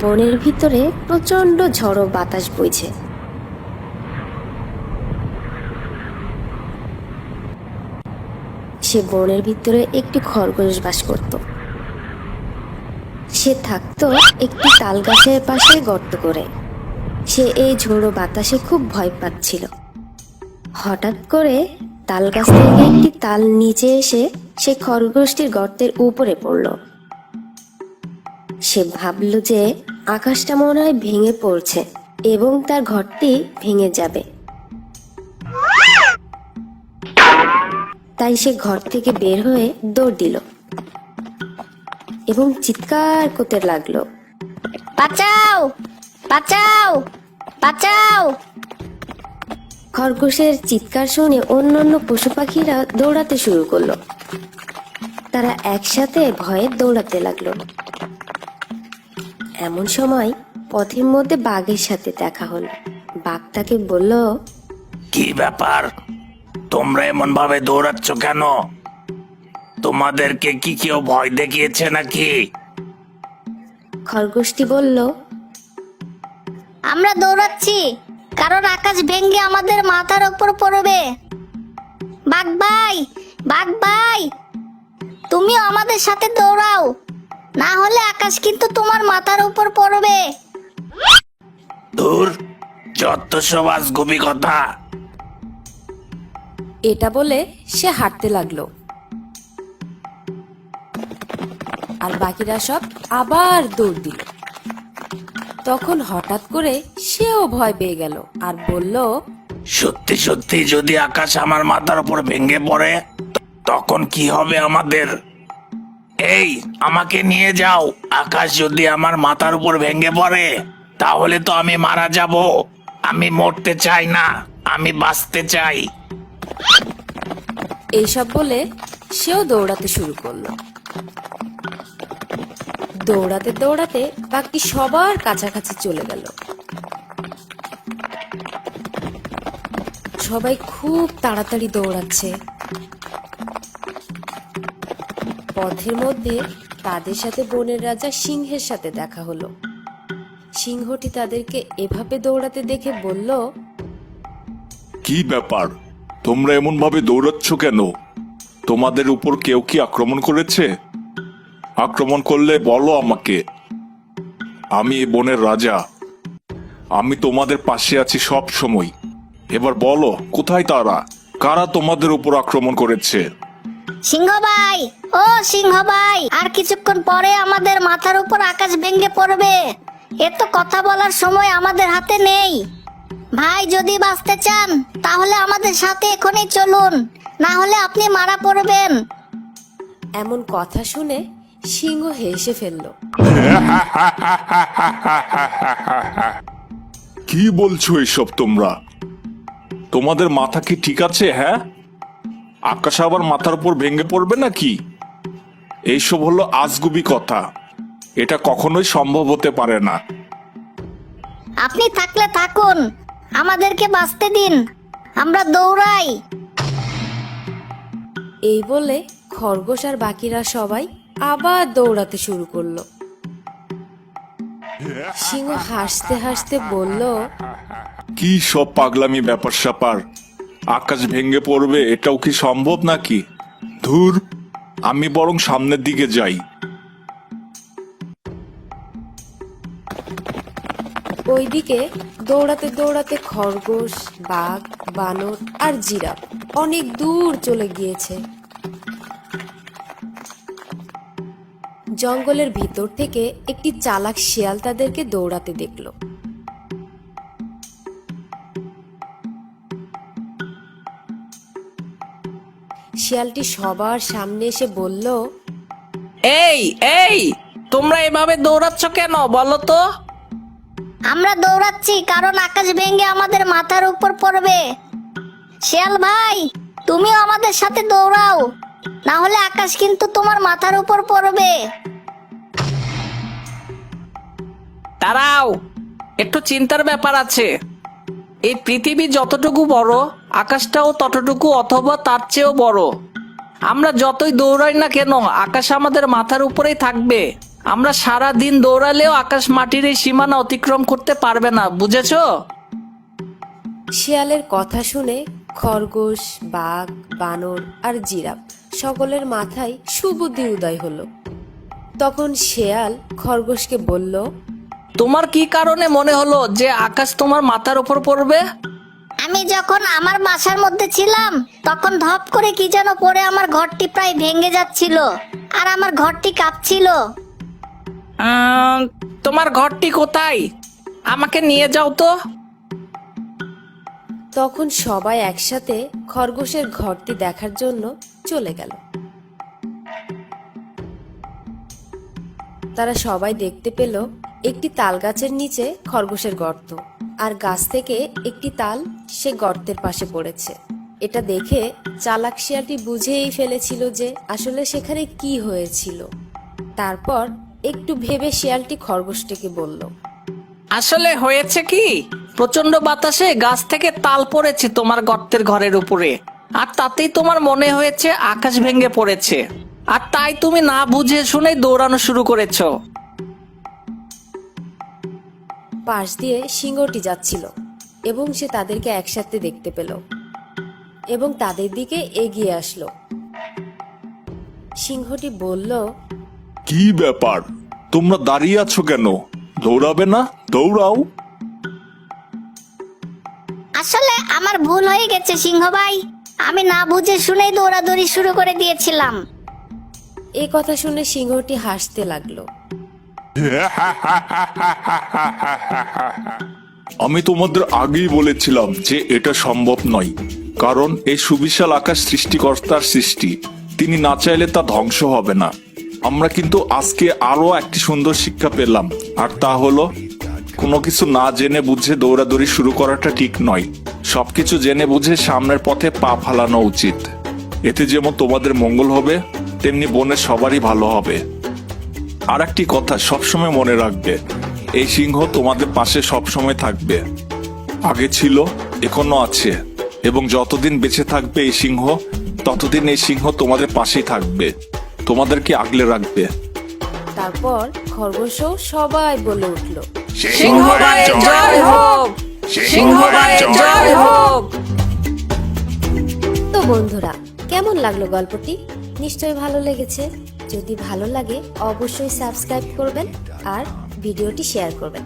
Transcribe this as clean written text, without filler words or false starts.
বনের ভিতরে প্রচন্ড ঝড়ো বাতাস বইছে। সে বনের ভিতরে একটি খরগোশ বাস করত। সে থাকতো একটি তাল গাছের পাশে গর্ত করে। সে এই ঝোড়ো বাতাসে খুব ভয় পাচ্ছিল। হঠাৎ করে তাল গাছ থেকে একটি তাল নিচে এসে সে খরগোশটির গর্তের উপরে পড়ল। সে ভাবল যে আকাশটা মনে হয় ভেঙে পড়ছে এবং তার ঘরটি ভেঙে যাবে। তাই সে ঘর থেকে বের হয়ে দৌড় দিল এবং চিৎকার করতে লাগলো, বাঁচাও, বাঁচাও, বাঁচাও। খরগোশের চিৎকার শুনে অন্যান্য পশু পাখিরা দৌড়াতে শুরু করলো। তারা একসাথে ভয়ে দৌড়াতে লাগলো। এমন সময় পথের মধ্যে বাঘের সাথে দেখা হলো। বাঘ তাকে বলল, কি ব্যাপার, তোমরা এমন ভাবে দৌড়াচ্ছ কেন? তোমাদেরকে কি কেউ ভয় দেখিয়েছে নাকি? খরগোশটি বলল, আমরা দৌড়াচ্ছি কারণ আকাশ ভেঙে আমাদের মাথার উপর পড়বে। বাঘ ভাই, বাঘ ভাই, তুমিও আমাদের সাথে দৌড়াও, না হলে আকাশ কিন্তু তোমার মাথার উপর পড়বে। দূর, যত সব আজগুবি কথা। এটা বলে সে হাঁটতে লাগলো। আর বাকিরা সব আবার দৌড় দিল। তখন হঠাৎ করে সেও ভয় পেয়ে গেল আর বলল, সত্যি সত্যি যদি আকাশ আমার মাথার উপর ভেঙে পড়ে তখন কি হবে আমাদের? এই, আমাকে নিয়ে যাও। আকাশ যদি আমার মাথার উপর ভেঙে পড়ে তাহলে তো আমি মারা যাব। আমি মরতে চাই না, আমি বাঁচতে চাই। এইসব বলে সেও দৌড়াতে শুরু করলো। দৌড়াতে দৌড়াতে বাঘটি সবার কাছাকাছি চলে গেল। সবাই খুব তাড়াতাড়ি দৌড়াচ্ছে। পথের মধ্যে তাদের সাথে বনের রাজা সিংহের সাথে দেখা হলো। সিংহটি তাদেরকে এভাবে দৌড়াতে দেখে বলল, কি ব্যাপার, তোমরা এমন ভাবে দৌড়াচ্ছ কেন? তোমাদের উপর কেউ কি আক্রমণ করেছে? আক্রমণ করলে বলো আমাকে। আমি এই বনের রাজা, আমি তোমাদের পাশে আছি সব সময়। এবার বলো, কোথায় তারা? কারা তোমাদের উপর আক্রমণ করেছে? সিংহ ভাই, ও সিংহ ভাই, আর কিছুক্ষণ পরে আমাদের মাথার উপর আকাশ ভেঙে পড়বে। এত কথা বলার সময় আমাদের হাতে নেই। ভাই, যদি বাঁচতে চান তাহলে আমাদের সাথে এখনই চলুন, না হলে আপনি মারা পড়বেন। এমন কথা শুনে সিংহ হেসে ফেলল। কি বলছো এসব তোমরা? তোমাদের মাথা কি ঠিক আছে? হ্যাঁ, আকাশ আবার মাথার উপর ভেঙে পড়বে নাকি? এইসব হলো আজগুবি কথা। এটা কখনোই সম্ভব হতে পারে না। আপনি থাকলে থাকুন, আমাদেরকে বাঁচতে দিন, আমরা দৌড়াই। এই বলে খরগোশ আর বাকিরা সবাই আবার দৌড়াতে শুরু করলো। সিংহ হাসতে হাসতে বলল, কি সব পাগলামি ব্যাপার স্যাপার? আকাশ ভেঙে পড়বে এটাও কি সম্ভব নাকি? ধুর, আমি বরং সামনের দিকে যাই। ওইদিকে দৌড়াতে দৌড়াতে খরগোশ, বাঘ, বানর আর জিরাফ অনেক দূর চলে গিয়েছে। জঙ্গলের ভিতর থেকে একটি চালাক শিয়াল তাদেরকে দৌড়াতে দেখলো। শিয়ালটি সবার সামনে এসে বলল, এই এই, তোমরা এভাবে দৌড়াচ্ছ কেন বলো তো? আমরা দৌড়াচ্ছি কারণ আকাশ ভেঙে আমাদের মাথার উপর পড়বে। শিয়াল ভাই, তুমিও আমাদের সাথে দৌড়াও, না হলে আকাশ কিন্তু তোমার মাথার উপর পড়বে। দাঁড়াও, একটু চিন্তার ব্যাপার আছে। এই পৃথিবী যতটুকু বড়, আকাশটাও ততটুকু অথবা তার চেয়েও বড়। আমরা যতই দৌড়াই না কেন, আকাশ আমাদের মাথার উপরেই থাকবে। আমরা সারা দিন দৌড়ালেও আকাশ মাটির এই সীমানা অতিক্রম করতে পারবে না, বুঝেছো? শিয়ালের কথা শুনে খরগোশ, বাঘ, বানর আর জিরাফ সকলের মাথায় সুবুদ্ধি উদয় হলো। তখন শিয়াল খরগোশকে বলল, তোমার কি কারণে মনে হলো যে আকাশ তোমার মাথার উপর পড়বে? আমি যখন আমার বাসার মধ্যে ছিলাম তখন ধপ করে কি যেন পড়ে আমার ঘরটি প্রায় ভেঙে যাচ্ছিল আর আমার ঘরটি কাঁপছিল। তোমার ঘরটি কোথায়? আমাকে নিয়ে যাও তো। তখন সবাই একসাথে খরগোশের ঘরটি দেখার জন্য চলে গেল। তারা সবাই দেখতে পেল একটি তাল গাছের নিচে খরগোশের গর্ত, আর গাছ থেকে একটি তাল সে গর্তের পাশে পড়েছে। এটা দেখে চালাক শিয়ালটি বুঝেই ফেলেছিল যে আসলে সেখানে কি হয়েছিল। তারপর একটু ভেবে শিয়ালটি খরগোশটিকে বলল, আসলে হয়েছে কি, প্রচন্ড বাতাসে গাছ থেকে তাল পড়েছে তোমার গর্তের ঘরের উপরে, আর তাতেই তোমার মনে হয়েছে আকাশ ভেঙে পড়েছে, আর তাই তুমি না বুঝে শুনে দৌড়ানো শুরু করেছো। পাশ দিয়ে সিংহটি যাচ্ছিল এবং সে তাদেরকে একসাথে দেখতে পেল এবং তাদের দিকে এগিয়ে আসলো। সিংহটি বলল, কি ব্যাপার, তোমরা দাঁড়িয়ে আছো কেন? দৌড়াবে না? দৌড়াও। আসলে আমার ভুল হয়ে গেছে সিংহ ভাই, আমি না বুঝে শুনেই দৌড়াদৌড়ি শুরু করে দিয়েছিলাম। এই কথা শুনে সিংহটি হাসতে লাগলো। আমি তোমাদের আগেই বলেছিলাম যে এটা সম্ভব নয়, কারণ এই সুবিশাল আকাশ সৃষ্টিকর্তার সৃষ্টি, তিনি না চাইলে তা ধ্বংস হবে না। আমরা কিন্তু আজকে আরো একটি সুন্দর শিক্ষা পেলাম, আর তা হলো কোনো কিছু না জেনে বুঝে দৌড়াদৌড়ি শুরু করাটা ঠিক নয়। সবকিছু জেনে বুঝে সামনের পথে পা ফালানো উচিত। এতে যেমন তোমাদের মঙ্গল হবে, তেমনি বনের সবারই ভালো হবে। আর একটি কথা সবসময় মনে রাখবে, এই সিংহ তোমাদের পাশে সবসময় থাকবে। আগে ছিল, এখনো আছে, এবং যতদিন বেঁচে থাকবে এই সিংহ, ততদিন এই সিংহ তোমাদের পাশেই থাকবে, তোমাদেরকে আগলে রাখবে। তারপর খরগোশও সবাই বলে উঠল, সিংহ ভাইয়ের জয় হোক, সিংহ ভাইয়ের জয় হোক। তো বন্ধুরা, কেমন লাগলো গল্পটি? নিশ্চয়ই ভালো লেগেছে। যদি ভালো লাগে অবশ্যই সাবস্ক্রাইব করবেন আর ভিডিওটি শেয়ার করবেন।